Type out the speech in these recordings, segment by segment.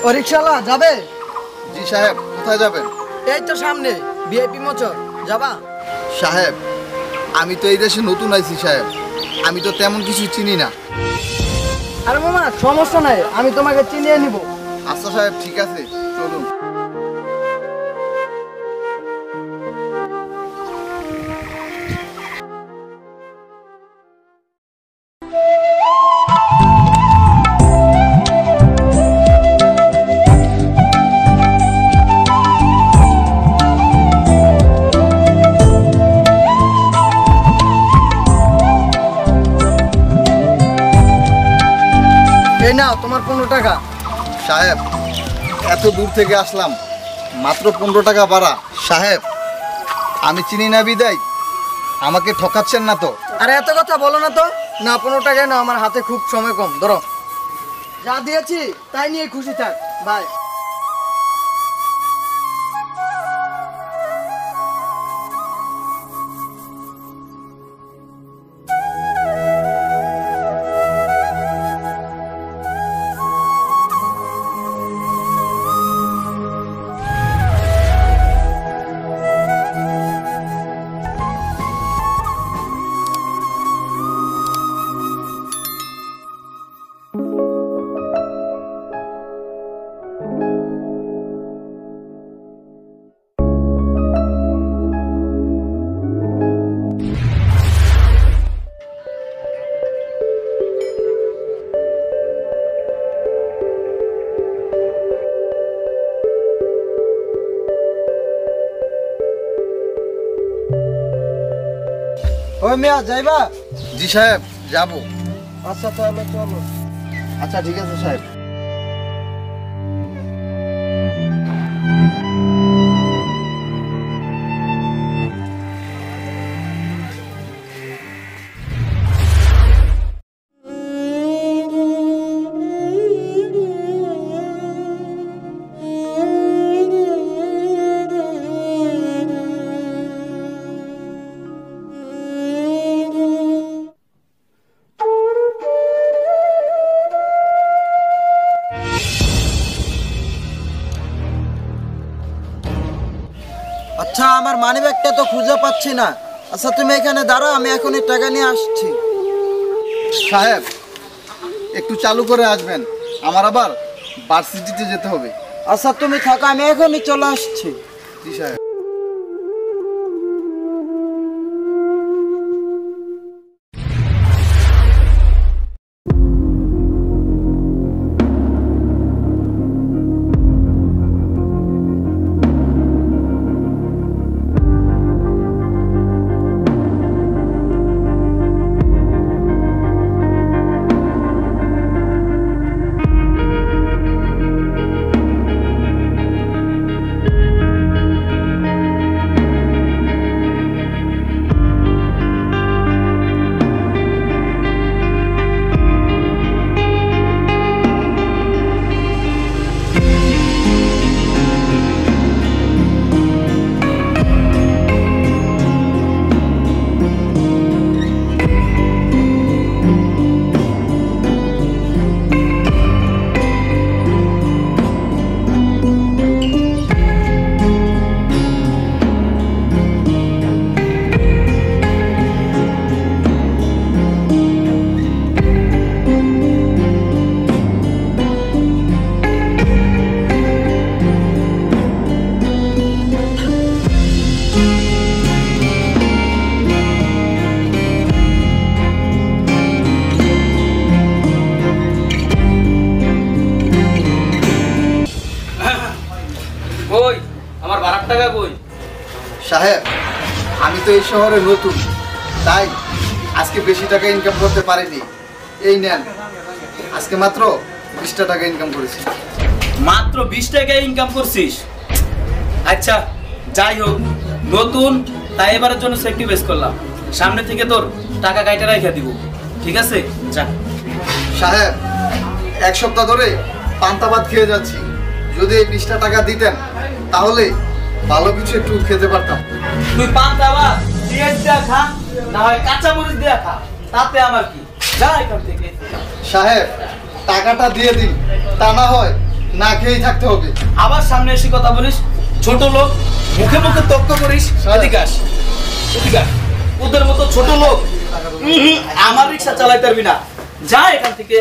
ও রিকশাওয়ালা যাবে? জি সাহেব, কোথায় যাবেন? এই তো সামনে ভিআইপি মোচর, যাবা? সাহেব, আমি তো এই দেশে নতুন আইছি সাহেব, আমি তো তেমন কিছু চিনি না। আরে মামা সমস্যা নাই, আমি তোমাকে চিনিয়ে নিব। আচ্ছা সাহেব, ঠিক আছে, চলুন। এই নাও তোমার 15 টাকা। সাহেব, এত দূর থেকে আসলাম, মাত্র 15 টাকা ভাড়া। সাহেব, আমি চিনি না বিদায় আমাকে ঠকাচ্ছেন না তো? আরে এত কথা বলো না তো। না 15 টাকায় না, আমার হাতে খুব সময় কম, ধরো। যা দিয়েছি তাই নিয়ে খুশি থাক, বাই। ওই মিয়া যাইবা? জি সাহেব, যাবো। আচ্ছা তাহলে চলো। আচ্ছা ঠিক আছে সাহেব। আচ্ছা আমার মানিব্যাগটা তো খুঁজে পাচ্ছি না। আচ্ছা তুমি এখানে দাঁড়াও, আমি এখনই টাকা নিয়ে আসছি। সাহেব, একটু চালু করে আসবেন, আমার আবার ভার্সিটিতে যেতে হবে। আচ্ছা তুমি থাকো, আমি এখনই চলে আসছি। জি সাহেব। সাহেব, আমি তো এই শহরে নতুন, তাই আজকে বেশি টাকা ইনকাম করতে পারিনি। এই নেন, আজকে মাত্র 20 টাকা ইনকাম করেছি। মাত্র 20 টাকা ইনকাম করছিস? আচ্ছা যাই হোক, নতুন তাই এবারের জন্য স্যাক্রিফাইস করলাম। সামনে থেকে তোর টাকা কাইটা রাখা দিব, ঠিক আছে? যা। সাহেব, 1 সপ্তাহ ধরে পান্তা ভাত খেয়ে যাচ্ছি, যদি এই 20 টাকা দিতেন তাহলে ভালো কিছু একটু খেতে পারতাম। তুই পান্তা ভাত পেঁয়াজ দিয়া খা, না হয় কাঁচা মরিচ দিয়া খা, তাতে আমার কি? যা এখান থেকে। সাহেব, টাকাটা দিয়ে দিন, তা না হয় না খেয়েই থাকতে হবে। আবার সামনে এসে কথা বলিস, ছোট লোক, মুখে মুখে তর্ক করিস। এদিকে আস, এদিকে আস। ওদের মতো ছোট লোক আমার রিক্সা চালাইতে পারবি না, যা এখান থেকে।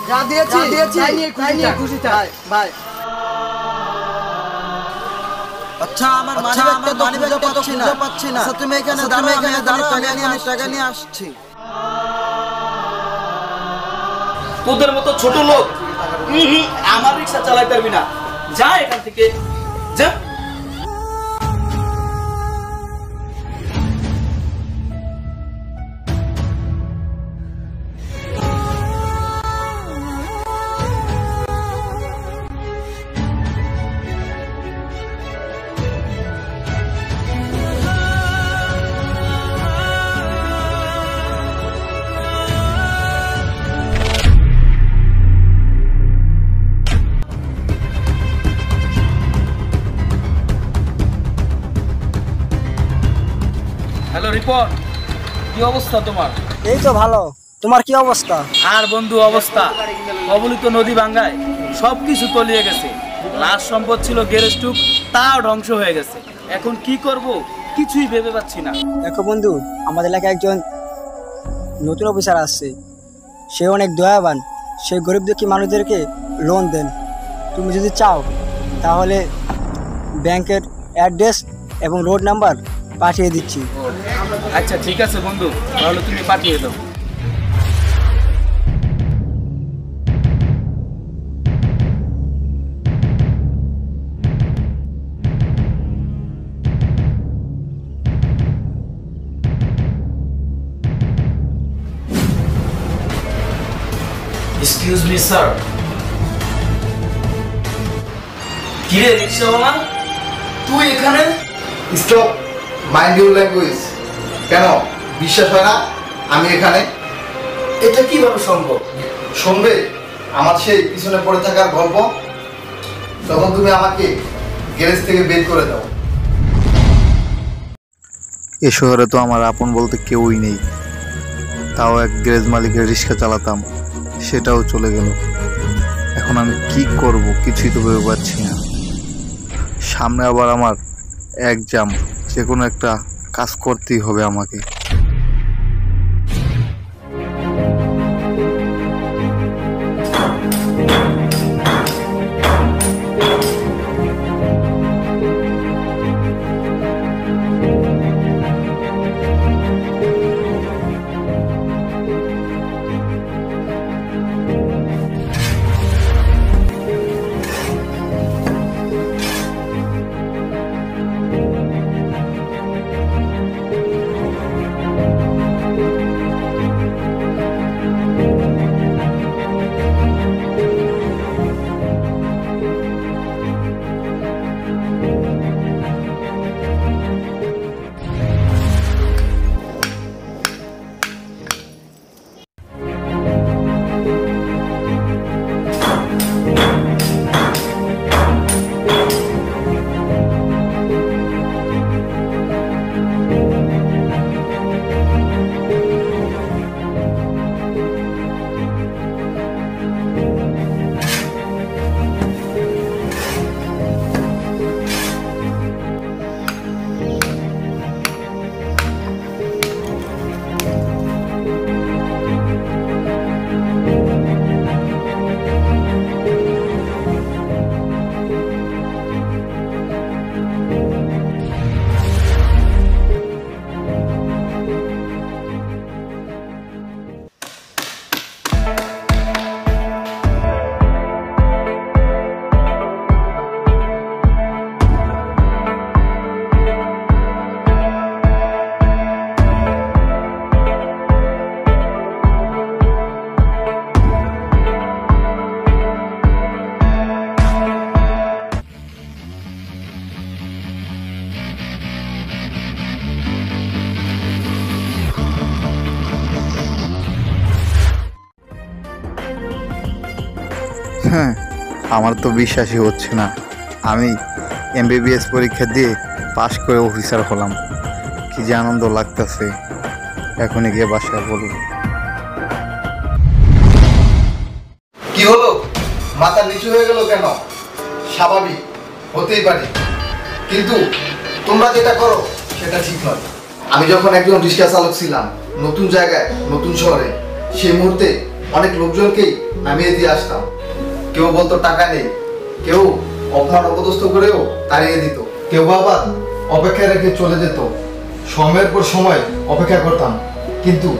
যা দিয়েছি তাই নিয়ে খুশি থাক ভাই। আচ্ছা আমার মানিব্যাগটা তো খুঁজে পাচ্ছি না। আচ্ছা তুমি এখানে দাঁড়াও, আমি টাকা নিয়ে আসছি। তোদের মতো ছোট লোক আমার রিক্সা চালাইতে পারবি না, যা এখান থেকে, যা। হ্যালো রিপন, কি অবস্থা তোমার? এই তো ভালো, তোমার কি অবস্থা? আর বন্ধু অবস্থা অবলিত নদী ভাঙ্গায় সবকিছু তলিয়ে গেছে। লাশ সম্পদ ছিল গ্যারেজটুক, তাও ধ্বংস হয়ে গেছে। এখন কি করব কিছুই ভেবে পাচ্ছি না। দেখো বন্ধু, আমাদের এলাকায় একজন নতুন অফিসার আসছে, সে অনেক দয়াবান, সে গরিব দুঃখী মানুষদেরকে লোন দেন। তুমি যদি চাও তাহলে ব্যাংকের অ্যাড্রেস এবং রোড নাম্বার পাঠিয়ে দিচ্ছি। আচ্ছা ঠিক আছে বন্ধু, তাহলে তুমি পাঠিয়ে দাও। Excuse me sir. কিরে রিক্সাওয়ালা, তুই এখানে? Stop, mind your language. কেন বিশ্বাস হয় না আমি এখানে? এটা কিভাবে সম্ভব? শুনবে আমার সেই পিছনে পড়ে থাকার গল্প? তখন তুমি আমাকে গ্যারেজ থেকে বের করে দাও। এ শহরে তো আমার আপন বলতে কেউই নেই, তাও এক গ্যারেজ মালিকের রিক্সা চালাতাম, সেটাও চলে গেল। এখন আমি কি করব কিছুই তো ভেবে পাচ্ছি না। সামনে আবার আমার এক্সাম, যে কোনো একটা কাজ করতেই হবে আমাকে। আমার তো বিশ্বাসই হচ্ছে না আমি এমবিবিএস পরীক্ষা দিয়ে পাশ করে অফিসার হলাম। কি যে আনন্দ লাগতেছে, এখনই গিয়ে বাসায় বলব। কি হলো, মাথা নিচু হয়ে গেল কেন? স্বাভাবিক, হতেই পারে, কিন্তু তোমরা যেটা করো সেটা ঠিক নয়। আমি যখন একজন রিক্সা চালক ছিলাম নতুন জায়গায় নতুন শহরে, সেই মুহূর্তে অনেক লোকজনকেই নামিয়ে দিয়ে আসতাম। কেউ বলতো টাকা নেই, কেউ অপমান অপদস্থ করেও তাড়িয়ে দিত, কেউ আবার অপেক্ষা রেখে চলে যেত। সময়ের পর সময় অপেক্ষা করতাম, কিন্তু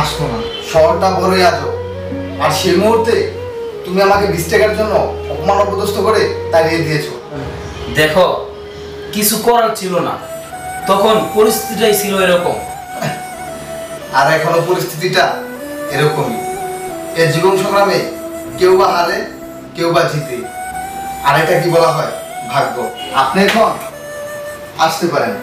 আসতো না। শহরটা বড়ই আজব, আর সেই মুহূর্তে তুমি আমাকে 20 টাকার জন্য অপমান অপদস্থ করে তাড়িয়ে দিয়েছো। দেখো, কিছু করার ছিল না, তখন পরিস্থিতিটাই ছিল এরকম। আর এখনো পরিস্থিতিটা এরকমই। এই জীবন সংগ্রামে কেউ বা হারে, কেউ বা জিতে, আর এটা কি বলা হয় ভাগ্য। আপনি এখন আসতে পারেন।